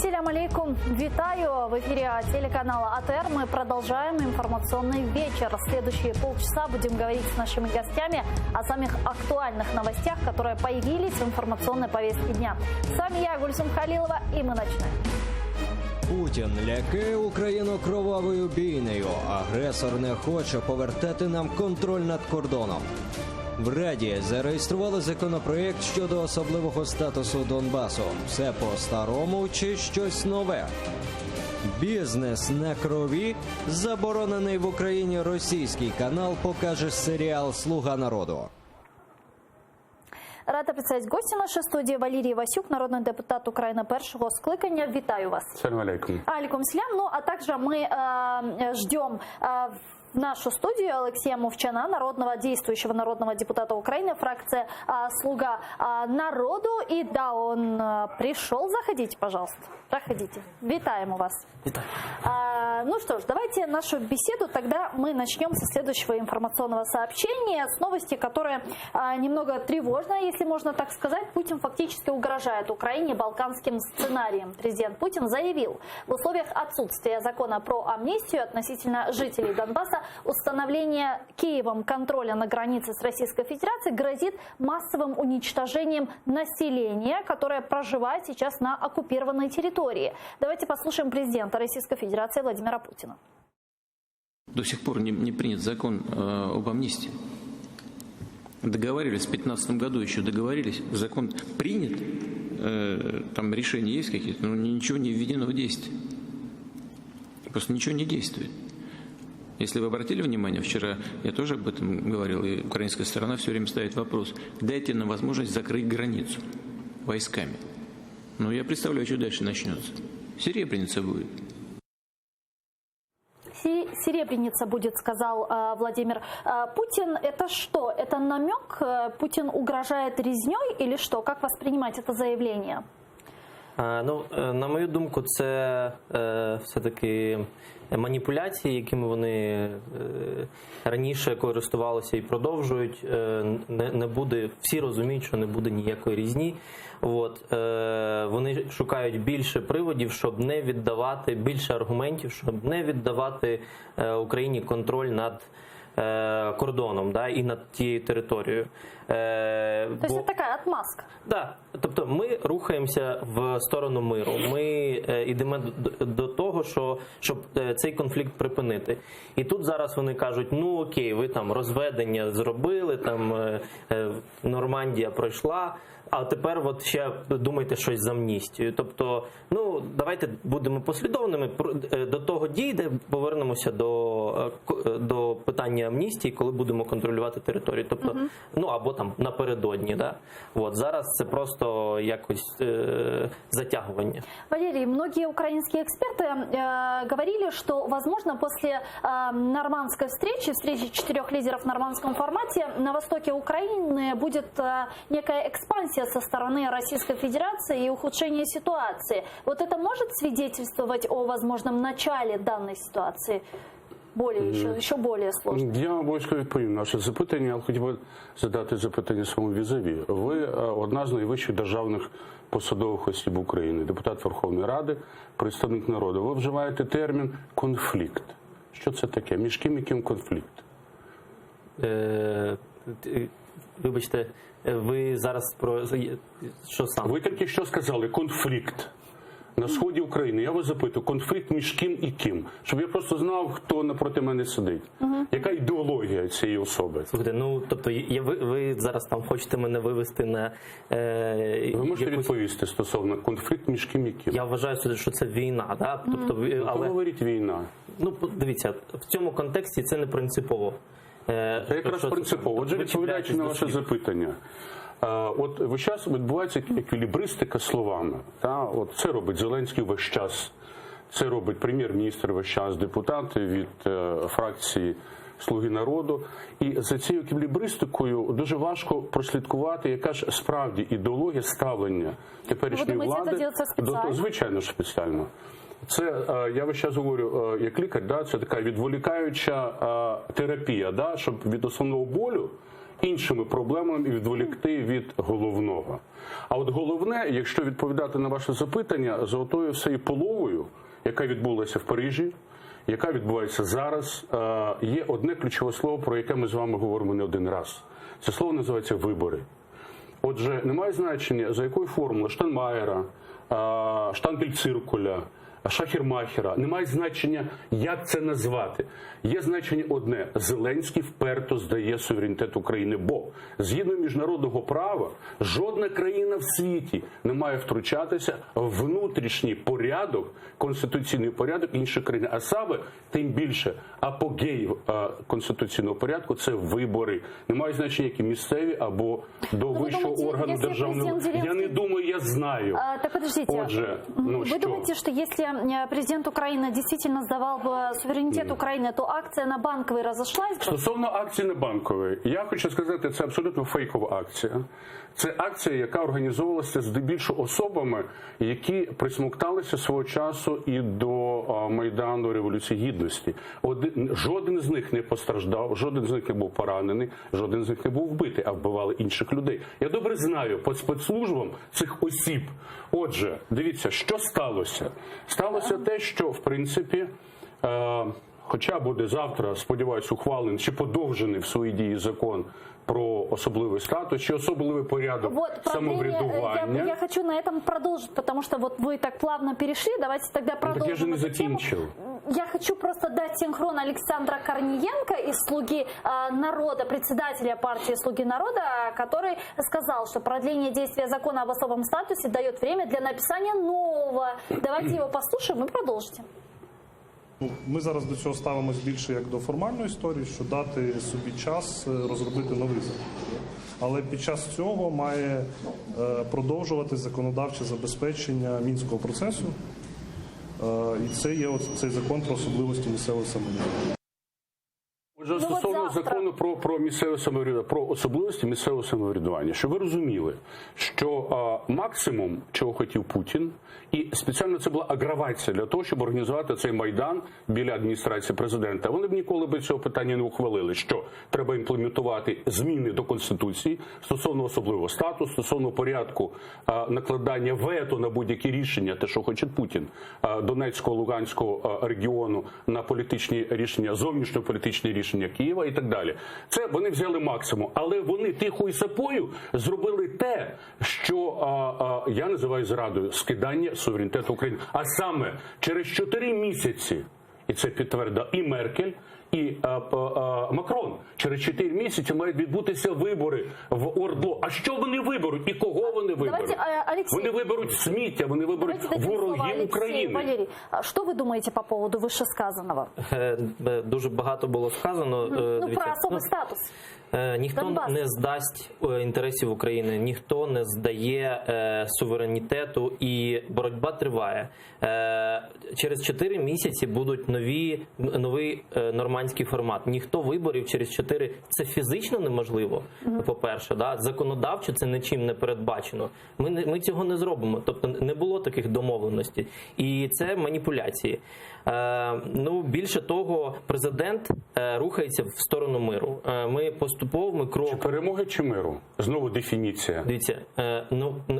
Ассаляму алейкум. Витаю. В эфире телеканала АТР. Мы продолжаем информационный вечер. Следующие полчаса будем говорить с нашими гостями о самых актуальных новостях, которые появились в информационной повестке дня. С вами я, Гульсум Халилова, и мы начинаем. Путін лякає Україну кровавою бійнею. Агресор не хоче повертати нам контроль над кордоном. В Раді зареєстрували законопроєкт щодо особливого статусу Донбасу. Все по-старому чи щось нове? Бізнес на крові? Заборонений в Україні російський канал покаже серіал «Слуга народу». Рада представить гостя нашей студии Валерий Васюк, народный депутат України першого скликання. Вітаю вас. Салям алейкум. Алейкум салям. Ну, а также мы ждем в нашу студию Алексея Мовчана, действующего народного депутата Украины, фракция «Слуга народу». И да, он пришел. Заходите, пожалуйста. Проходите. Витаем у вас. Витаю. Ну что ж, давайте нашу беседу тогда мы начнем со следующего информационного сообщения, с новости, которая немного тревожная, если можно так сказать. Путин фактически угрожает Украине балканским сценарием. Президент Путин заявил, в условиях отсутствия закона про амнистию относительно жителей Донбасса установление Киевом контроля на границе с Российской Федерацией грозит массовым уничтожением населения, которое проживает сейчас на оккупированной территории. Давайте послушаем президента Российской Федерации Владимира Путина. До сих пор не принят закон об амнистии. Договаривались в 2015 году, еще договорились. Закон принят, там решения есть какие-то, но ничего не введено в действие. Просто ничего не действует. Если вы обратили внимание, вчера я тоже об этом говорил, и украинская сторона все время ставит вопрос: дайте нам возможность закрыть границу войсками. Но я представляю, что дальше начнется. Серебряница будет. Серебряница будет, сказал Владимир Путин. Это что? Это намек? Путин угрожает резней или что? Как воспринимать это заявление? Ну, на мою думку, це все-таки маніпуляції, якими вони раніше користувалися і продовжують. Не буде, всі розуміють, що не буде ніякої різні. Вони шукають більше приводів, щоб не віддавати, більше аргументів, щоб не віддавати Україні контроль над кордоном, да, і над тією територією. Тобто це така отмазка? Так. Тобто ми рухаємося в сторону миру. Ми йдемо до того, щоб цей конфлікт припинити. І тут зараз вони кажуть: ну окей, ви там розведення зробили, там Нормандія пройшла, а тепер от ще думайте щось з амністією. Тобто, ну, давайте будемо послідовними, до того дійде, повернемося до питання амністії, коли будемо контролювати територію. Тобто, ну, або там напередодні, да? Зараз це просто якось затягування. Валерий, многие украинские эксперты говорили, что, возможно, после нормандской встречи 4 лидеров в нормандском формате, на востоке Украины будет некая экспансия со стороны Российской Федерации и ухудшение ситуации. Вот это может свидетельствовать о возможном начале данной ситуации? Ще более сложно. Я обов'язково відповім на наше запитання, але хотів би задати запитання своєму візаві. Ви одна з найвищих державних посадових осіб України, депутат Верховної Ради, представник народу. Ви вживаєте термін «конфлікт». Що це таке? Між ким і ким конфлікт? Вибачте, ви зараз про що саме? Ви тільки що сказали «конфлікт». На сході України. Я вас запитую, конфлікт між ким і ким? Щоб я просто знав, хто напроти мене сидить. Яка ідеологія цієї особи? Слухайте, ну, тобто, ви зараз там хочете мене вивести на... Ви можете відповісти стосовно конфлікт між ким і ким? Я вважаю, що це війна, да? Тобто, але... говорить війна? Ну, дивіться, в цьому контексті це не принципово. Це якраз принципово. Отже, відповідаючи на ваше запитання. От весь час відбувається еквілібристика словами. От це робить Зеленський весь час, це робить прем'єр-міністр весь час, депутати від фракції «Слуги народу». І за цією еквілібристикою дуже важко прослідкувати, яка ж справді ідеологія ставлення теперішньої влади. Звичайно ж спеціально. Це, я весь час говорю, як лікар, да, це така відволікаюча терапія, да, щоб від основного болю, іншими проблемами і відволікти від головного. А от головне, якщо відповідати на ваше запитання, за отою всією половою, яка відбулася в Парижі, яка відбувається зараз, є одне ключове слово, про яке ми з вами говоримо не один раз. Це слово називається вибори. Отже, немає значення, за якою формулою Штайнмаєра, Штампельциркуля, Шахер-Махера, немає значення, як це назвати. Є значення одне – Зеленський вперто здає суверенітет України, бо згідно міжнародного права жодна країна в світі не має втручатися в внутрішній порядок, конституційний порядок інших країн. А саме, тим більше, апогей конституційного порядку – це вибори. Немає значення, які місцеві або до вищого органу державного. Я не думаю, я знаю. Так подождите, Отже, вы думаете, что если президент Украины действительно сдавал бы суверенитет Украины, то акция на Банковой разошлась бы? Стосовно акції Небанкової, я хочу сказати, це абсолютно фейкова акція. Це акція, яка організовувалася здебільшого особами, які присмокталися свого часу і до Майдану Революції Гідності. Жоден з них не постраждав, жоден з них не був поранений, жоден з них не був вбитий, а вбивали інших людей. Я добре знаю по спецслужбам цих осіб. Отже, дивіться, що сталося? Сталося те, що, в принципі, хоча буде завтра, сподіваюся, ухвалений чи подовжений в своїй дії закон про особливий статус, чи особливий порядок самоврядування. Я хочу на этом продолжить, потому что вот вы так плавно перешли, давайте тогда продолжим. Так я же не эту закончил. тему. Я хочу просто дать синхрон Александра Корниенко из «Слуги народа», председателя партии «Слуги народа», который сказал, что продление действия закона об особом статусе дает время для написания нового. Давайте его послушаем и продолжите. Ми зараз до цього ставимось більше як до формальної історії, що дати собі час розробити новий закон. Але під час цього має продовжувати законодавче забезпечення Мінського процесу. І це є цей закон про особливості місцевого самоврядування. Отже, стосовно закону про місцеве самоврядування, про особливості місцевого самоврядування, щоб ви розуміли, що максимум, чого хотів Путін, і спеціально це була агравація для того, щоб організувати цей Майдан біля адміністрації президента. Вони б ніколи б цього питання не ухвалили, що треба імплементувати зміни до Конституції стосовно особливого статусу, стосовно порядку накладання вето на будь-які рішення, те, що хоче Путін, Донецького, Луганського регіону на політичні рішення, зовнішньополітичні рішення Києва і так далі. Це вони взяли максимум. Але вони тихою сапою зробили те, що я називаю зрадою – скидання суверенітету України. А саме через 4 місяці, і це підтвердила і Меркель, і Макрон, через 4 місяці мають відбутися вибори в ОРДЛО. А що вони виберуть? І кого вони виберуть? Вони виберуть сміття, вони виберуть ворогів України. Валерій, що ви думаєте по поводу вищесказаного? Дуже багато було сказано. Про особий статус. Ніхто Донбас не здасть інтересів України, ніхто не здає суверенітету, і боротьба триває. Через 4 місяці будуть новий нормандський формат. Ніхто виборів через 4, це фізично неможливо, по-перше, да? Законодавчо це нічим не передбачено. Ми цього не зробимо, тобто не було таких домовленостей. І це маніпуляції. Більше того, президент рухається в сторону миру. Ми поступово, крок... Чи перемоги, чи миру? Знову дефініція. Дивіться,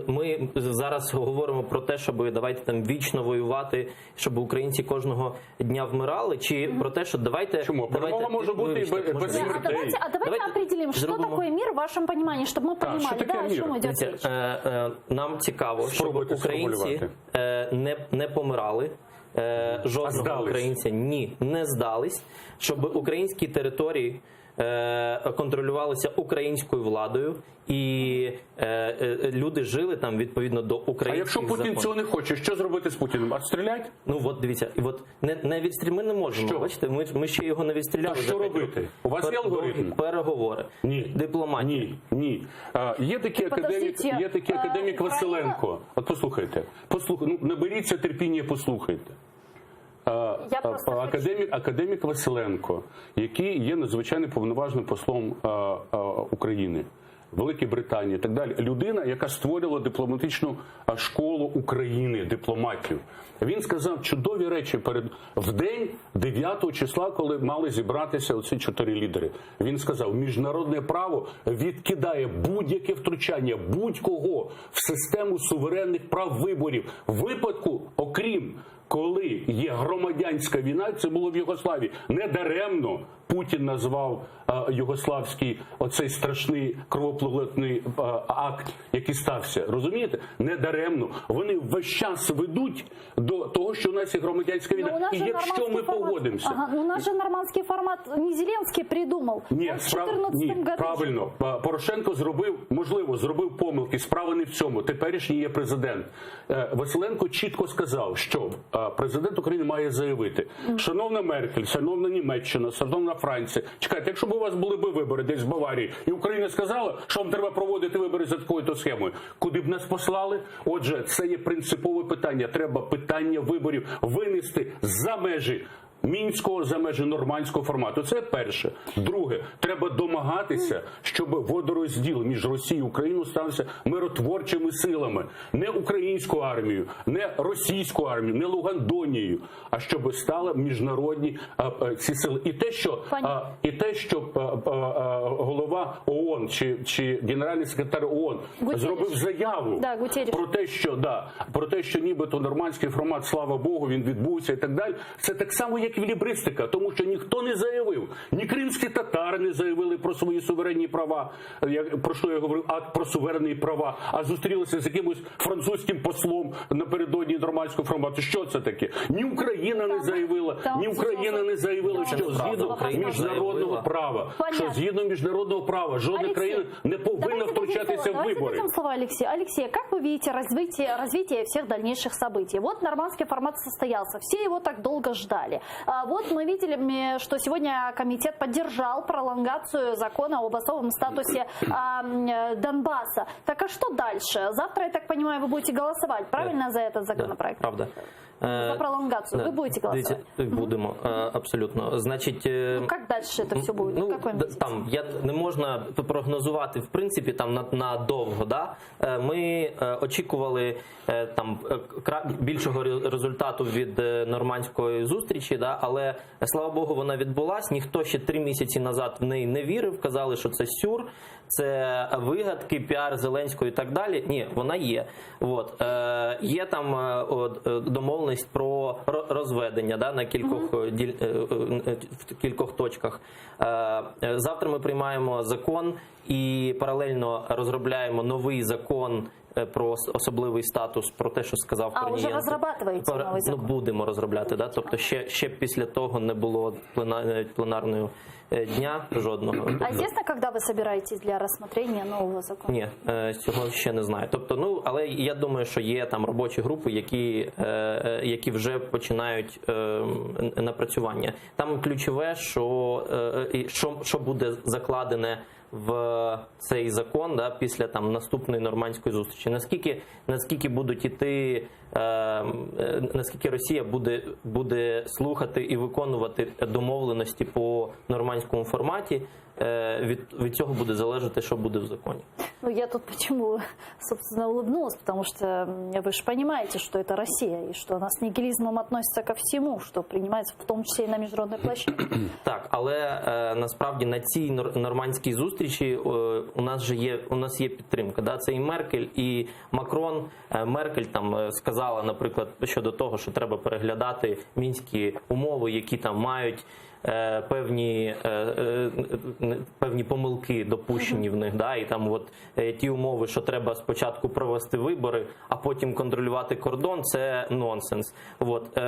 ми зараз говоримо про те, щоб давайте там вічно воювати, щоб українці кожного дня вмирали, чи про те, що давайте... Чому? Перемога може бути і без смертей. Давайте определим, що таке мир в вашому розумінні, щоб ми розуміли, о чому йде річ. Нам цікаво, щоб українці не помирали, жодного українця не здались, щоб українські території контролювалися українською владою, і люди жили там відповідно до українських законів. А якщо Путін цього не хоче, що зробити з Путіним? Відстріляти? Дивіться, не відстріляти ми не можемо. Що? Бачите, ми ще його не відстріляли. Так що робити? У вас є алгоритм? Переговори. Ні. Дипломатія. Ні. Є такий академік Василенко. От послухайте. Наберіться терпіння, послухайте. Академік Василенко, який є надзвичайно повноважним послом України Великій Британії і так далі. Людина, яка створила дипломатичну школу України, дипломатів. Він сказав чудові речі в день 9 числа, коли мали зібратися оці 4 лідери. Він сказав, міжнародне право відкидає будь-яке втручання будь-кого в систему суверенних прав виборів. В випадку, окрім коли є громадянська війна, це було в Югославії. Недаремно Путін назвав югославський оцей страшний кровопролитний акт, який стався. Розумієте? Недаремно. Вони весь час ведуть до того, що у нас є громадянська війна. І якщо ми погодимося... У нас же нормандський формат не Зеленський придумав. Ні, правильно. Порошенко зробив помилки. Справа не в цьому. Теперішній є президент. Василенко чітко сказав, що президент України має заявити, шановна Меркель, шановна Німеччина, шановна Франція, чекайте, якщо б у вас були б вибори десь в Баварії, і Україна сказала, що вам треба проводити вибори за такою-то схемою, куди б нас послали? Отже, це є принципове питання. Треба питання виборів винести за межі Мінського, за межі нормандського формату. Це перше. Друге, треба домагатися, щоб водорозділ між Росією і Україною стався миротворчими силами. Не українську армію, не російську армію, не Лугандонією, а щоб стали міжнародні ці сили. І те, що голова ООН чи генеральний секретар ООН зробив заяву про те, що нібито нормандський формат, слава Богу, він відбувся і так далі. Це так само, як еквілібристика, тому що ніхто не заявив, ні кримські татари не заявили про свої суверенні права, про що я говорив, акт про суверенні права, а зустрілися з якимось французьким послом напередодні нормандського формату. Що це таке? Ні Україна не заявила, що згідно міжнародного права, жодна країна не повинна втручатися в виборы. Алексей, как вы видите развитие всех дальнейших событий? Вот нормандский формат состоялся, все его так долго ждали. Вот мы видели, что сегодня комитет поддержал пролонгацию закона об особом статусе Донбасса. Так а что дальше? Завтра, я так понимаю, вы будете голосовать, правильно, за этот законопроект? Да, правда. За пролонгацию вы будете голосовать? Будемо, абсолютно. Значить, як далі це все буде? Там не можна прогнозувати, в принципі, там надовго. Да? Ми очікували там більшого результату від нормандської зустрічі, да? Але, слава Богу, вона відбулась. Ніхто ще 3 місяці назад в неї не вірив, казали, що це сюр, це вигадки, піар Зеленського і так далі. Ні, вона є. От. Є там домовленість про розведення, да, на кількох точках. Завтра ми приймаємо закон і паралельно розробляємо новий закон про особливий статус, про те, що сказав Корнієнко. А вже розробляєте новий закон? Будемо розробляти, да? Тобто ще після того не було пленарної дня жодного. А известно, когда вы собираетесь для рассмотрения нового закону? Ні, цього ще не знаю. Тобто, але я думаю, що є там робочі групи, які вже починають напрацювання. Там ключове, що буде закладене в цей закон, да, після там наступної нормандської зустрічі. Наскільки будуть іти, наскільки Росія буде слухати і виконувати домовленості по нормандському форматі, від цього буде залежати, що буде в законі. Ну, я тут почему, собственно, улыбнулась, потому что вы же понимаете, что это Россия, и что она с нигилизмом относится ко всему, что принимается в тому числі і на міжнародній площадці. Так, але насправді на цій нормандській зустрічі у нас є підтримка. Да? Це і Меркель, і Макрон. Меркель там сказала, наприклад, щодо того, що треба переглядати мінські умови, які там мають певні помилки допущені в них, да, і там от ті умови, що треба спочатку провести вибори, а потім контролювати кордон, це нонсенс. От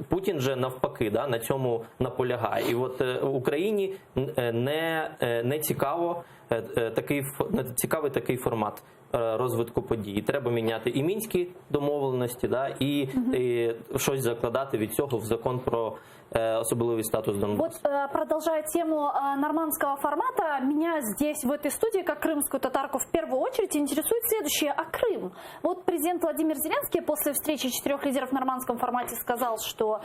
Путін же навпаки, да, на цьому наполягає. І от Україні не цікавий такий формат. розвитку подій. Треба міняти і мінські домовленості, да, і щось закладати від цього в закон про особливый статус Донбасса. Вот продолжая тему нормандского формата, меня здесь, в этой студии, как крымскую татарку, в первую очередь интересует следующее. А Крым? Вот президент Владимир Зеленский после встречи 4 лидеров в нормандском формате сказал, что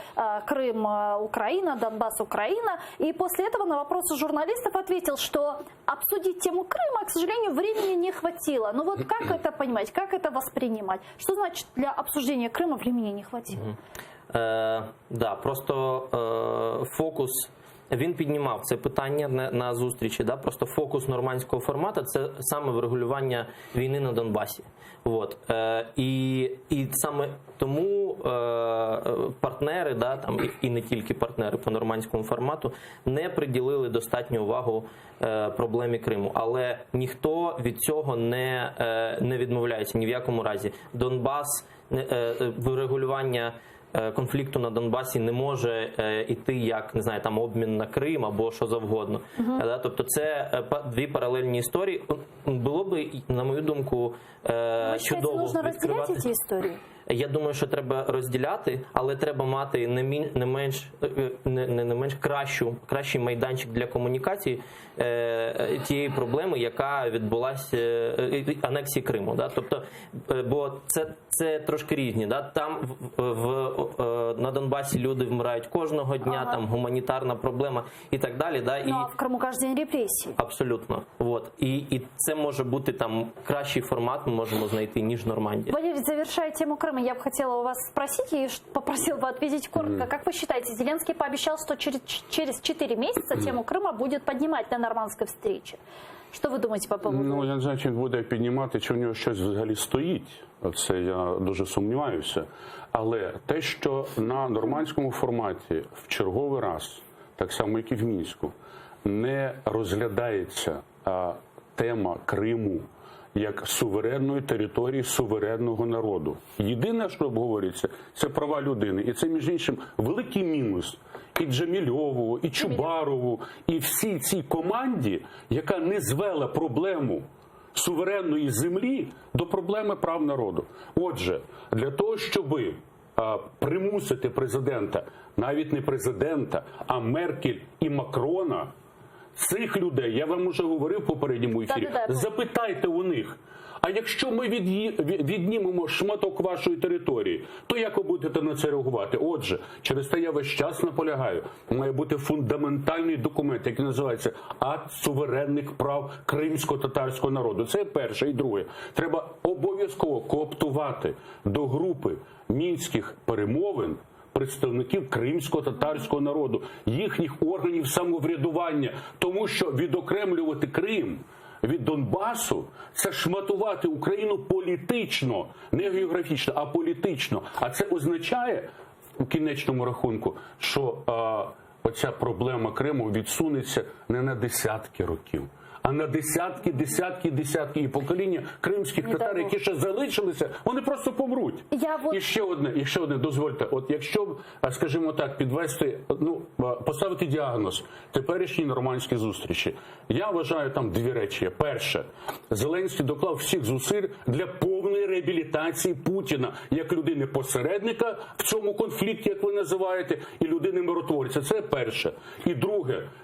Крым Украина, Донбасс Украина. И после этого на вопросы журналистов ответил, что обсудить тему Крыма, к сожалению, времени не хватило. Ну вот как это понимать, как это воспринимать? Что значит для обсуждения Крыма времени не хватило? Да, просто фокус, він піднімав це питання на зустрічі, да, просто фокус нормандського формату – це саме врегулювання війни на Донбасі. Вот. І саме тому партнери, да, там, і не тільки партнери по нормандському формату, не приділили достатню увагу проблемі Криму. Але ніхто від цього не відмовляється ні в якому разі. Донбас, врегулювання конфлікту на Донбасі не може йти як, не знаю, там обмін на Крим або що завгодно. Тобто це дві паралельні історії. Було б, на мою думку, чудово нужно розділяти ці історії? Я думаю, що треба розділяти, але треба мати не менш кращий майданчик для комунікації тієї проблеми, яка відбулася анексії Криму. Да? Тобто, бо це трошки різні. Да? Там на Донбасі люди вмирають кожного дня, там гуманітарна проблема і так далі. Да? Ну, а в Криму кожен день репресії. Абсолютно. Вот. І це може бути там кращий формат, ми можемо знайти, ніж Нормандія. Валерий, завершая тему Крыма, я бы хотела у вас спросить и попросила бы ответить коротко. Как вы считаете, Зеленский пообещал, что через 4 месяца тему Крыма будет поднимать на нормандской встрече? Что вы думаете по поводу? Ну, я не знаю, чи він буде піднімати, чи в нього щось взагалі стоїть. Це я дуже сумніваюся. Але те, що на нормандському форматі в черговий раз, так само, як і в Мінську, не розглядається тема Криму як суверенної території суверенного народу. Єдине, що обговорюється, це права людини. І це, між іншим, великий мінус і Джемільову, і Чубарову, і всій цій команді, яка не звела проблему суверенної землі до проблеми прав народу. Отже, для того, щоб примусити президента, навіть не президента, а Меркель і Макрона, цих людей, я вам уже говорив в попередньому ефірі, запитайте у них, а якщо ми віднімемо шматок вашої території, то як ви будете на це реагувати? Отже, через те я весь час наполягаю, має бути фундаментальний документ, який називається «Акт суверенних прав кримсько-татарського народу». Це перше. І друге, треба обов'язково кооптувати до групи мінських перемовин представників кримсько-татарського народу, їхніх органів самоврядування, тому що відокремлювати Крим від Донбасу – це шматувати Україну політично, не географічно, а політично. А це означає, у кінечному рахунку, що оця проблема Криму відсунеться не на десятки років, а на десятки і покоління кримських татар, які ще залишилися, вони просто помруть. І ще одне, дозвольте, от якщо, скажімо так, підвести, поставити діагноз теперішній нормандській зустрічі, я вважаю там дві речі. Перше, Зеленський доклав всіх зусиль для повної реабілітації Путіна як людини-посередника в цьому конфлікті, як ви називаєте, і людини-миротворця. Це перше.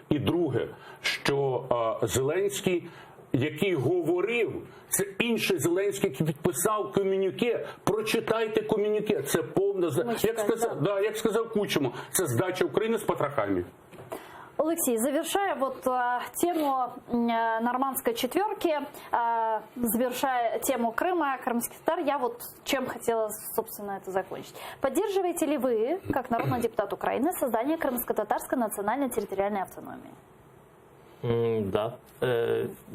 І друге, що Зеленський, який говорив, це інший Зеленський, який підписав комюніке. Прочитайте комюніке. Це повна, як сказав Кучма, це здача України з потрохами. Алексей, завершая тему нормандской четверки, завершая тему Крыма, крымских татар, я чем хотела, собственно, это закончить. Поддерживаете ли вы, как народный депутат Украины, создание крымско-татарской национальной территориальной автономии? Да,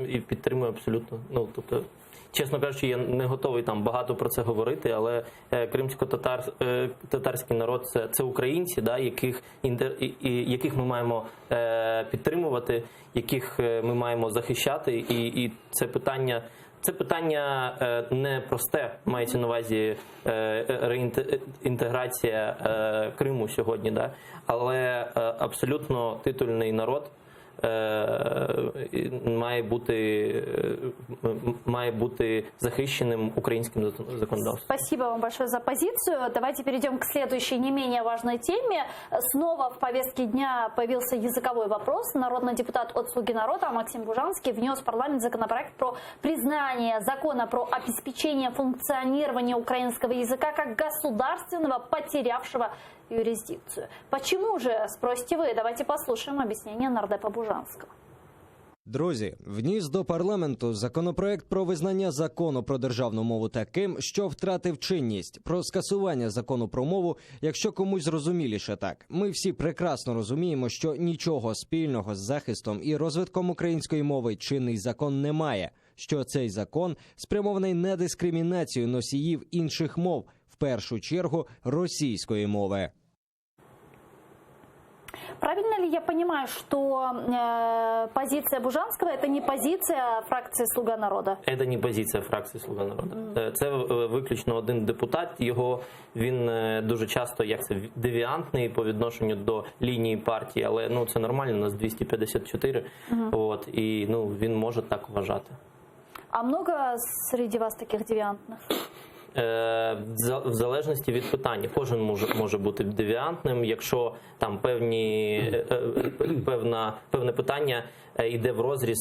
і підтримую абсолютно. Тобто, чесно кажучи, я не готовий там багато про це говорити, але кримсько-татарський народ – це українці, да, яких ми маємо підтримувати, яких ми маємо захищати, і це питання не просте, мається на увазі реінтеграція Криму сьогодні, да, але абсолютно титульний народ, має бути захищеним українським законодавством. Спасибо вам большое за позицию. Давайте перейдем к следующей, не менее важной теме. Снова в повестке дня появился языковой вопрос. Народный депутат от «Слуги народа» Максим Бужанский внес в парламент законопроект про признание закона про обеспечение функционирования украинского языка как государственного, потерявшего юрисдикцию. Почему же, спросите вы? Давайте послушаем объяснение нардепа Бужанского. Друзі, вніс до парламенту законопроект про визнання закону про державну мову таким, що втратив чинність, про скасування закону про мову, якщо комусь зрозуміліше так. Ми всі прекрасно розуміємо, що нічого спільного з захистом і розвитком української мови чинний закон не має, що цей закон спрямований на дискримінацію носіїв інших мов, в першу чергу російської мови. Правильно ли я понимаю, что позиция Бужанского – это не позиция фракции «Слуга народа»? Це не позиція фракції «Слуга народу». Це виключно один депутат. Він дуже часто девіантний по відношенню до лінії партії, але це нормально, у нас 254, і він може так вважати. А много среди вас таких девиантных? В залежності від питання. Кожен може бути девіантним, якщо там певне питання йде в розріз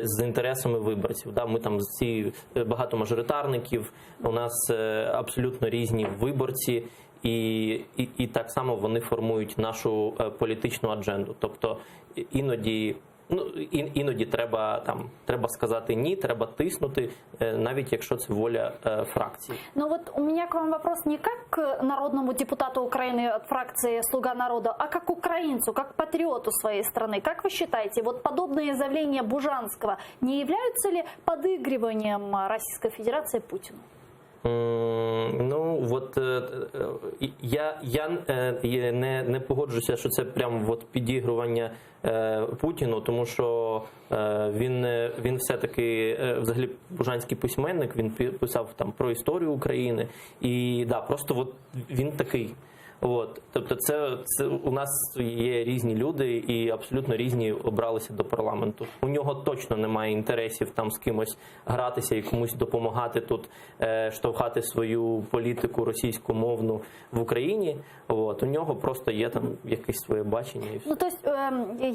з інтересами виборців. Ми там всі багато мажоритарників, у нас абсолютно різні виборці, і так само вони формують нашу політичну адженду. Тобто іноді треба сказати ні, треба тиснути, навіть якщо це воля фракції. Ну вот у меня к вам вопрос не как к народному депутату Украины от фракции «Слуга народа», а как украинцу, как патриоту своей страны. Как вы считаете, вот подобные заявления Бужанского не являются ли подыгрыванием Российской Федерации Путину? Я не погоджуся, що це прям підігрування Путіну, тому що він все-таки взагалі Бужанський письменник, він писав там про історію України, і просто він такий. Тобто це у нас є різні люди і абсолютно різні обралися до парламенту. У нього точно немає інтересів там з кимось гратися і комусь допомагати тут штовхати свою політику російськомовну в Україні. У нього просто є там якесь своє бачення. Ну, то есть,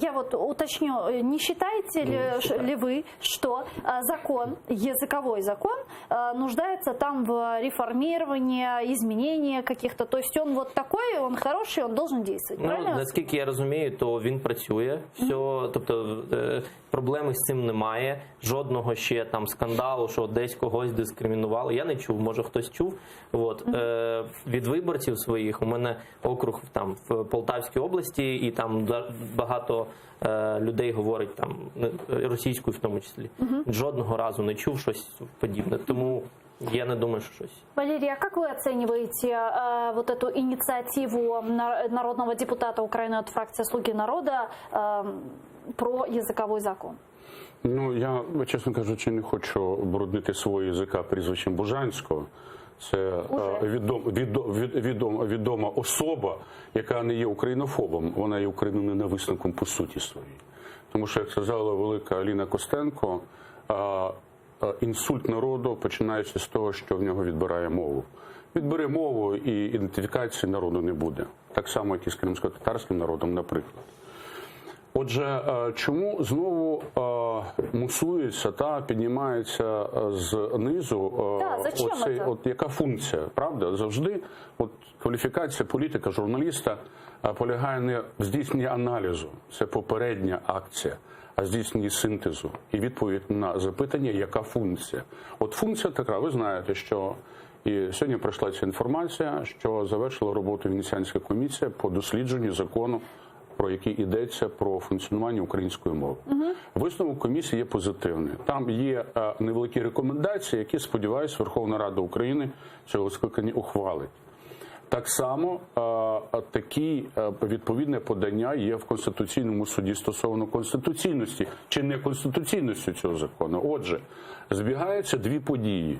я уточню, не считаете ли вы, что закон, языковой закон, нуждается там в реформировании, изменении каких-то, то есть он такой, он хороший, он должен действовать, правильно? Наскільки я розумію, то він працює, тобто проблеми з цим немає, жодного ще там скандалу, що десь когось дискримінували, я не чув, може хтось чув. Від виборців своїх, у мене округ там в Полтавській області, і там багато людей говорить там російською в тому числі. Жодного разу не чув щось подібне, тому я не думаю, що щось. Валерий, а как вы оцениваете эту инициативу народного депутата Украины от фракции «Слуги народа» про языковой закон? Я, чесно кажучи, не хочу бруднити свого язика прізвищем Бужанського. Це відома особа, яка не є українофобом, вона є україноненависником по суті своїй. Тому що, як сказала велика Аліна Костенко, інсульт народу починається з того, що в нього відбирає мову. Відбере мову, і ідентифікації народу не буде. Так само, як і з кримсько-татарським народом, наприклад. Отже, чому знову мусується та піднімається знизу яка функція, правда? Завжди кваліфікація політика, журналіста полягає не в здійсненні аналізу, це попередня акція, а здійсненні синтезу і відповідь на запитання, яка функція. Функція така, ви знаєте, що і сьогодні пройшла ця інформація, що завершила роботу Венеціанська комісія по дослідженню закону, про який йдеться про функціонування української мови. Висновок комісії є позитивний. Там є невеликі рекомендації, які, сподіваюся, Верховна Рада України цього скликання ухвалить. Так само такі відповідне подання є в Конституційному суді стосовно конституційності чи неконституційності цього закону. Отже, збігаються дві події.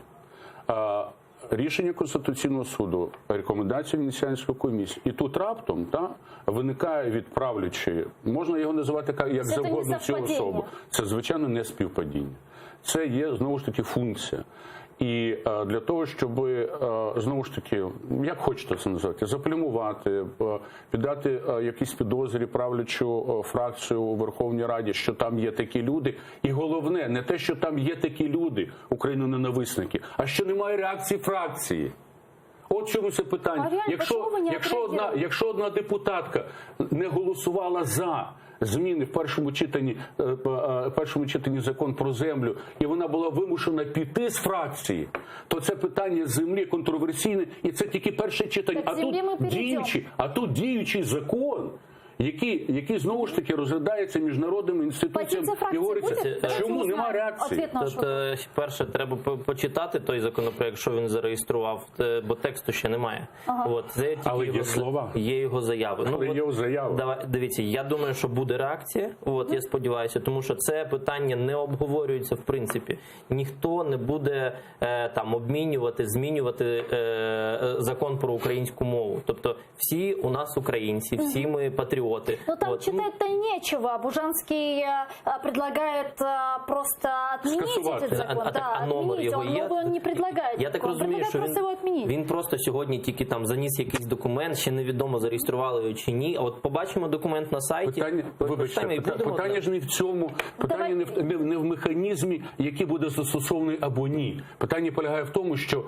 рішення Конституційного суду, рекомендації Венеціанської комісії. І тут раптом виникає від правлячої, можна його називати як завгодно цю особу. Це, звичайно, не співпадіння. Це є, знову ж таки, функція. І для того, щоб, знову ж таки, як хочете це назвати, заплямувати, піддати якісь підозрі правлячу фракцію у Верховній Раді, що там є такі люди. І головне, не те, що там є такі люди, україноненависники, а що немає реакції фракції. От чому це питання. Якщо одна депутатка не голосувала за зміни в першому читанні закон про землю, і вона була вимушена піти з фракції, то це питання землі контроверсійне, і це тільки перше читання. А тут діючий закон, який знову ж таки розглядається міжнародними інституціями і говориться, чому немає реакції. Перше, треба почитати той законопроект, що він зареєстрував, бо тексту ще немає. Але є слова. Є його заяви. Дивіться, я думаю, що буде реакція, я сподіваюся, тому що це питання не обговорюється в принципі. Ніхто не буде обмінювати, змінювати закон про українську мову. Тобто всі у нас українці, всі ми патріоти. Но там читать-то и нечего. Бужанский предлагает просто отменить этот закон. А номер його є? Он не предлагает. Я так розумію, що він просто сьогодні тільки там заніс якийсь документ, ще невідомо, зареєстрували його чи ні. А от побачимо документ на сайті. Питання ж не в цьому, питання не в механізмі, який буде застосований або ні. Питання полягає в тому, що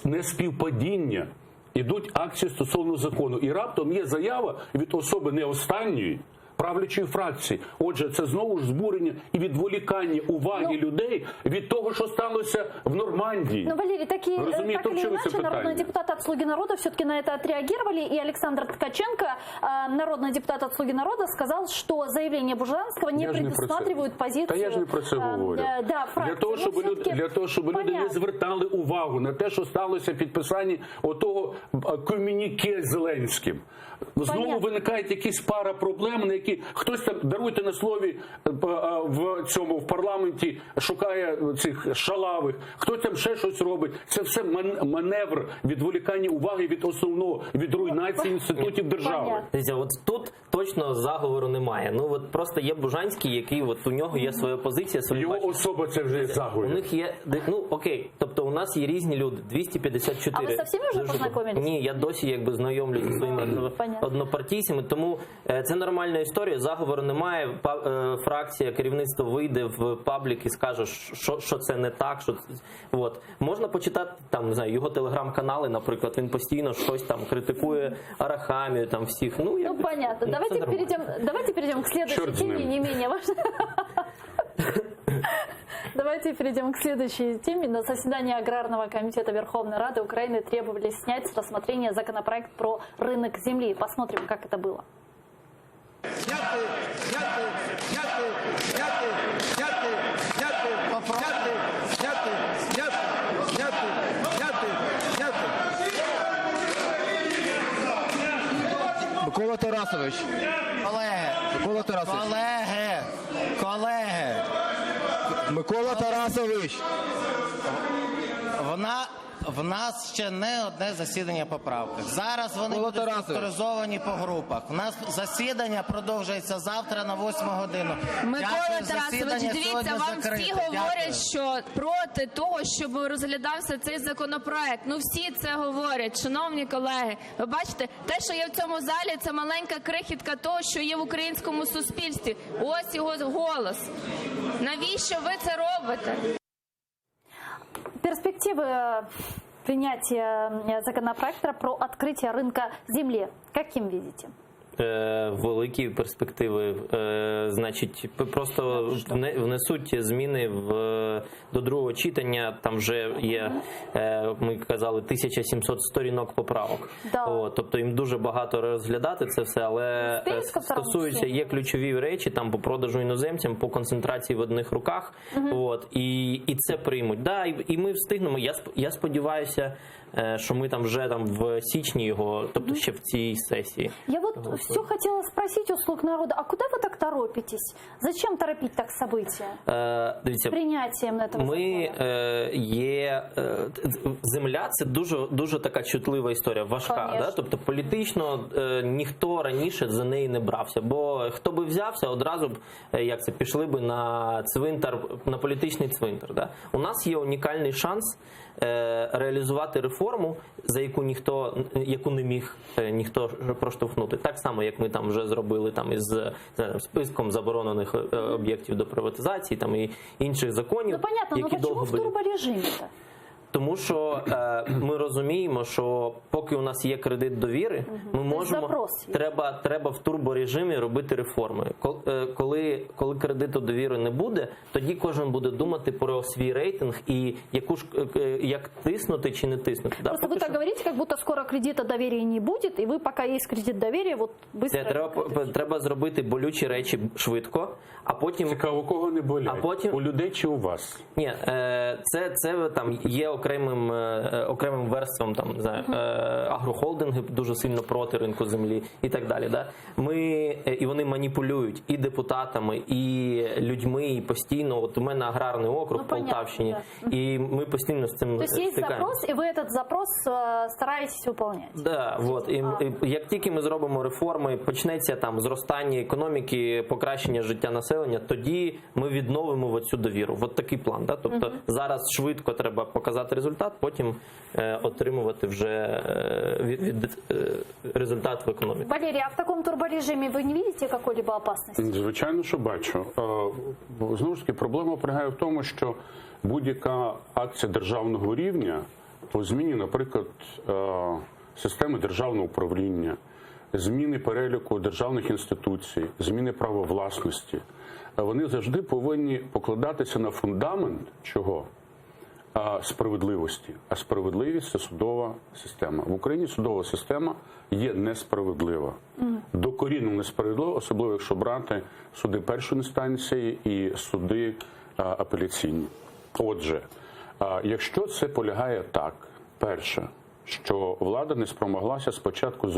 не співпадіння. Ідуть акції стосовно закону. І раптом є заява від особи не останньої, правлячої фракції. Отже, це знову ж збурення і відволікання уваги людей від того, що сталося в Нормандії. Ну, Валерий, так или иначе, народные депутаты от «Слуги народа» все-таки на это отреагировали, и Александр Ткаченко, народный депутат от «Слуги народа», сказал, что заявление Бужанского не предусматривает позицию. Та я ж не про це говорю. Для того, щоб люди не звертали увагу на те, що сталося в підписанні отого комюніке з Зеленським. Знову виникають якісь пара проблем, на які хтось там, даруйте на слові, в парламенті шукає цих шалавих, хтось там ще щось робить. Це все маневр відволікання уваги від основного, від руйнації інститутів держави. От тут точно заговору немає. Просто є Бужанський, який у нього є своя позиція, його особа це вже заговір. У них є, окей, тобто у нас є різні люди, 254. А ви со всіми вже познайомились? Ні, я досі знайомлюсь зі своїми однопартійцями, тому це нормальна історія, заговору немає, фракція, керівництво вийде в паблік і скаже, що це не так, Можна почитати там, не знаю, його телеграм-канали, наприклад, він постійно щось там критикує Арахамію, там всіх. Понятно. Давайте перейдем к следующей теме, не менее важной. Давайте перейдем к следующей теме. На заседании Аграрного комитета Верховной Рады Украины требовали снять с рассмотрения законопроект про рынок земли. Посмотрим, как это было. Микола Тарасович. Колеги. Микола Тарасович. В нас ще не одне засідання по правках. Зараз вони будуть структуризовані по групах. У нас засідання продовжується завтра на 8 годину. Микола Тарасович, дивіться, вам всі говорять, що проти того, щоб розглядався цей законопроект. Всі це говорять, шановні колеги. Ви бачите, те, що є в цьому залі, це маленька крихітка того, що є в українському суспільстві. Ось його голос. Навіщо ви це робите? Перспективы принятия законопроекта про открытие рынка земли. Каким видите? Великі перспективи, значить, просто внесуть зміни до другого читання, там вже є, ми казали, 1700 сторінок поправок. Тобто їм дуже багато розглядати це все, але стосується, є ключові речі там по продажу іноземцям, по концентрації в одних руках, і це приймуть. І ми встигнемо, я сподіваюся, що ми там вже в січні його, тобто ще в цій сесії. Я все хотела спросить у «Слуг народа», а куда вы так торопитесь? Зачем торопить так события? Дивіться, Принятием этого ми закона. земля це дуже така чутлива історія, важка. Конечно. Да? Тобто політично ніхто раніше за неї не брався. Бо хто би взявся, одразу б пішли би на цвинтар, на політичний цвинтар. Да? У нас є унікальний шанс реалізувати реформу, за яку не міг ніхто проштовхнути. Так само, як ми там вже зробили із списком заборонених об'єктів до приватизації, там і інших законів, Ну понятно, які но почему довго в були. турборежиме-то? Тому що ми розуміємо, що поки у нас є кредит довіри, ми можемо, запрос є. треба в турборежимі робити реформи. Коли кредиту довіри не буде, тоді кожен буде думати про свій рейтинг і як тиснути чи не тиснути. Да, Просто вы так говорите, как будто скоро кредита доверия не будет, и вы, пока есть кредит доверия, вот быстро... Треба зробити болючі речі швидко, а потім... Цікаво, кого не болять? А потім... У людей чи у вас? Ні, це там є окремим верством, там, не знаю, агрохолдинги дуже сильно проти ринку землі і так далі. Да? І вони маніпулюють і депутатами, і людьми, і постійно. От у мене аграрний округ в Полтавщині, да. І ми постійно з цим стикаємося. Тобто є запрос, і ви цей запрос стараєтесь виконувати? Да, вот. І як тільки ми зробимо реформи, почнеться там зростання економіки, покращення життя населення, тоді ми відновимо цю довіру. От такий план. Да? Тобто зараз швидко треба показати результат, потім отримувати вже результат в економіці. Валерий, а в такому турборежимі ви не бачите якої-либо опасності? Звичайно, що бачу. Знову ж таки, проблема полягає в тому, що будь-яка акція державного рівня по зміні, наприклад, системи державного управління, зміни переліку державних інституцій, зміни права власності, вони завжди повинні покладатися на фундамент чого? Справедливості. А справедливість – це судова система. В Україні судова система є несправедлива. Докорінно несправедлива, особливо якщо брати суди першої інстанції і суди апеляційні. Отже, якщо це полягає так, перше, що влада не спромоглася спочатку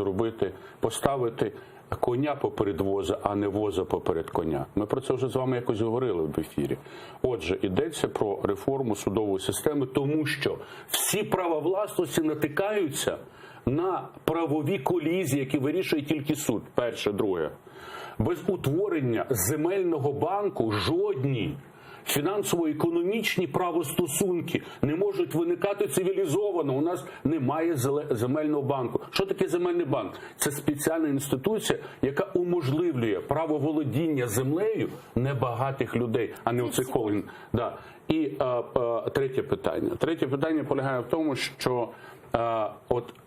поставити коня поперед воза, а не воза поперед коня. Ми про це вже з вами якось говорили в ефірі. Отже, йдеться про реформу судової системи, тому що всі права власності натикаються на правові колізії, які вирішує тільки суд. Перше, друге. Без утворення земельного банку жодні фінансово-економічні правостосунки не можуть виникати цивілізовано. У нас немає земельного банку. Що таке земельний банк? Це спеціальна інституція, яка уможливлює право володіння землею небагатих людей, а не оцих холдингів. Да. І третє питання. Третє питання полягає в тому, що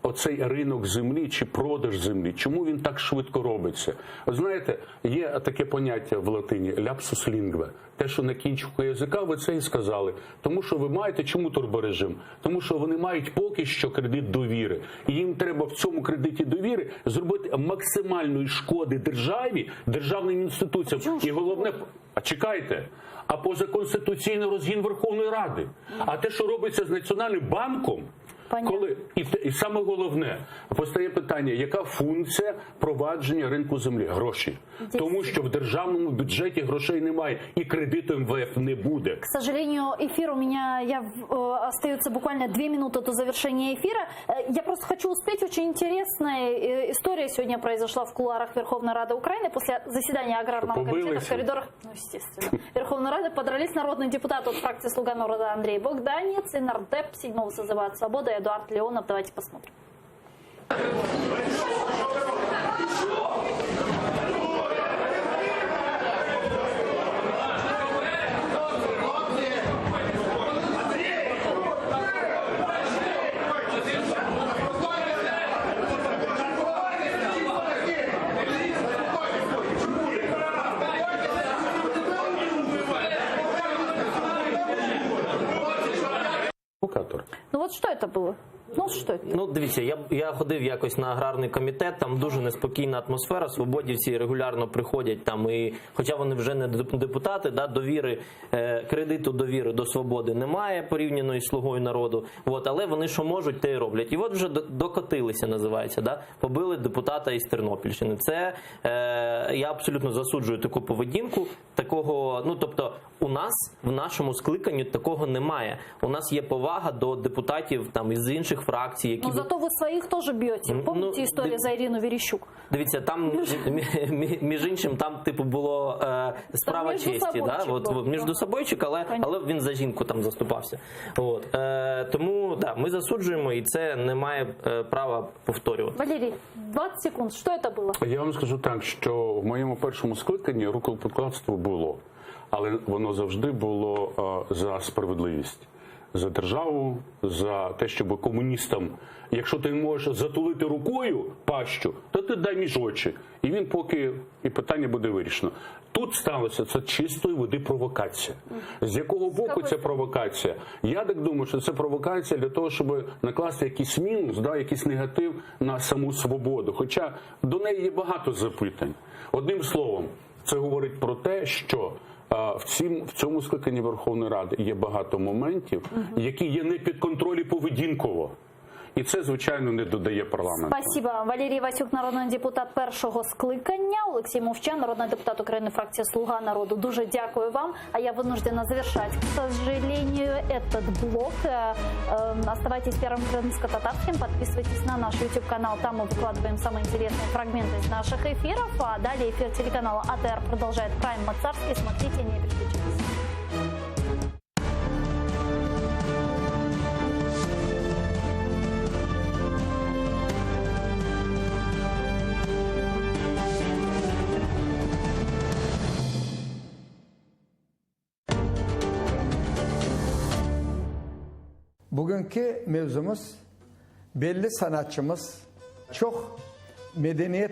оцей ринок землі чи продаж землі, чому він так швидко робиться? От знаєте, є таке поняття в латині «lapsus lingua». Те, що на кінчику язика, ви це і сказали. Тому що ви маєте, чому турборежим? Тому що вони мають поки що кредит довіри. І їм треба в цьому кредиті довіри зробити максимальної шкоди державі, державним інституціям. І головне, чекайте, а позаконституційний розгін Верховної Ради. А те, що робиться з Національним банком, коли і саме головне, постає питання, яка функція провадження ринку землі? Гроші. Тому що в державному бюджеті грошей немає і кредиту МВФ не буде. К сожалению, эфир у меня, остается буквально 2 минуты до завершения эфира. Я просто хочу успеть. Очень интересная история сегодня произошла в кулуарах Верховной Рады Украины. После заседания аграрного комитета в коридорах, естественно, Верховной Рады подрались народные депутаты от фракции «Слуга народа» Андрей Богданец и нардеп 7-го созыва от «Свобода» Эдуард Леонов. Давайте посмотрим. Ну вот что это было? Ну, что это? Ну, дивіться, я ходив якось на аграрний комітет, там дуже неспокійна атмосфера, свободівці регулярно приходять там, і хоча вони вже не депутати, да, довіри, кредиту довіри до свободи немає порівняно із Слугою народу, от, але вони що можуть, те й роблять. І от вже докотилися, називається, да, побили депутата із Тернопільщини. Це, я абсолютно засуджую таку поведінку, такого, ну, тобто, у нас в нашому скликанні такого немає. У нас є повага до депутатів там із інших фракцій, які... Но зато вы своих тоже бьете. Помните историю за Ирину Верещук? Дивіться, там, між іншим, там, типу, було справа честі, да? От, між собойчик, але він за жінку там заступався. От. Тому, да, ми засуджуємо, і це не має права повторювати. Валерий, 20 секунд. Что это было? Я вам скажу так, що в моєму першому скликанні рукоприкладство було, але воно завжди було за справедливість, за державу, за те, щоб комуністам, якщо ти можеш затулити рукою пащу, то ти дай між очі. І він поки, і питання буде вирішено. Тут сталося це чистої води провокація. З якого боку ця провокація? Я так думаю, що це провокація для того, щоб накласти якийсь мінус, да, якийсь негатив на саму свободу. Хоча до неї є багато запитань. Одним словом, це говорить про те, що в цьому скликанні Верховної Ради є багато моментів, які є не під контролем поведінково. І це, звичайно, не додає парламенту. Спасибо. Валерій Васюк, народний депутат першого скликання. Олексій Мовчан, народний депутат України, фракція «Слуга народу». Дуже дякую вам. А я вынуждена завершать, к сожалению, этот блок. Оставайтесь первым крымско-татарским. Подписывайтесь на наш YouTube-канал. Там мы выкладываем самые интересные фрагменты из наших эфиров. А далее эфир телеканала АТР продолжает Prime Моцарский. Смотрите, не переключайтесь. Bugünkü mevzumuz belli sanatçımız çok medeniyet